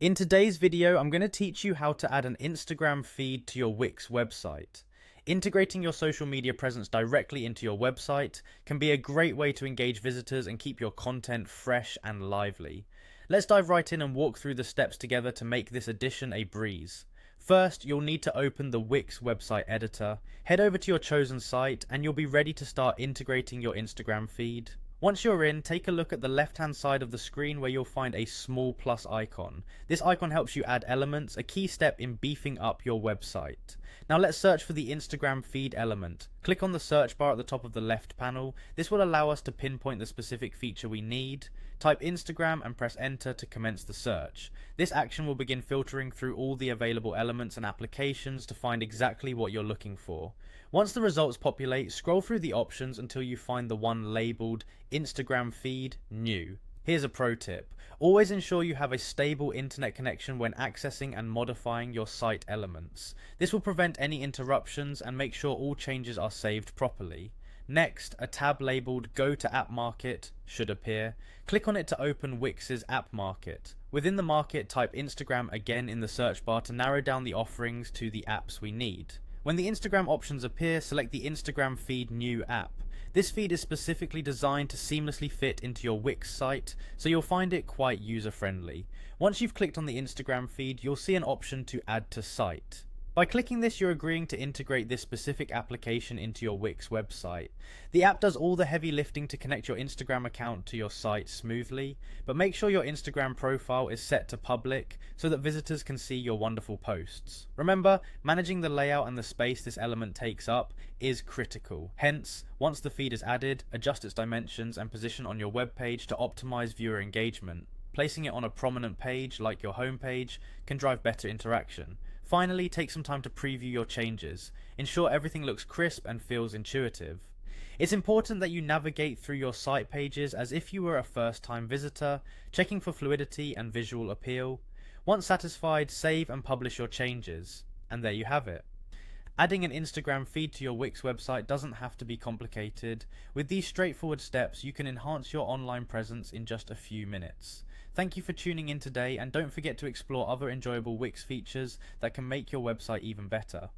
In today's video, I'm going to teach you how to add an Instagram feed to your Wix website. Integrating your social media presence directly into your website can be a great way to engage visitors and keep your content fresh and lively. Let's dive right in and walk through the steps together to make this addition a breeze. First, you'll need to open the Wix website editor, head over to your chosen site, and you'll be ready to start integrating your Instagram feed. Once you're in, take a look at the left hand side of the screen where you'll find a small plus icon. This icon helps you add elements, a key step in beefing up your website. Now let's search for the Instagram feed element. Click on the search bar at the top of the left panel. This will allow us to pinpoint the specific feature we need. Type Instagram and press enter to commence the search. This action will begin filtering through all the available elements and applications to find exactly what you're looking for. Once the results populate, scroll through the options until you find the one labeled Instagram feed new. Here's a pro tip. Always ensure you have a stable internet connection when accessing and modifying your site elements. This will prevent any interruptions and make sure all changes are saved properly. Next, a tab labeled Go to App Market should appear. Click on it to open Wix's App Market. Within the market, type Instagram again in the search bar to narrow down the offerings to the apps we need. When the Instagram options appear, select the Instagram Feed New app. This feed is specifically designed to seamlessly fit into your Wix site, so you'll find it quite user-friendly. Once you've clicked on the Instagram feed, you'll see an option to add to site. By clicking this, you're agreeing to integrate this specific application into your Wix website. The app does all the heavy lifting to connect your Instagram account to your site smoothly, but make sure your Instagram profile is set to public so that visitors can see your wonderful posts. Remember, managing the layout and the space this element takes up is critical. Hence, once the feed is added, adjust its dimensions and position on your web page to optimize viewer engagement. Placing it on a prominent page like your homepage can drive better interaction. Finally, take some time to preview your changes. Ensure everything looks crisp and feels intuitive. It's important that you navigate through your site pages as if you were a first-time visitor, checking for fluidity and visual appeal. Once satisfied, save and publish your changes. And there you have it. Adding an Instagram feed to your Wix website doesn't have to be complicated. With these straightforward steps, you can enhance your online presence in just a few minutes. Thank you for tuning in today, and don't forget to explore other enjoyable Wix features that can make your website even better.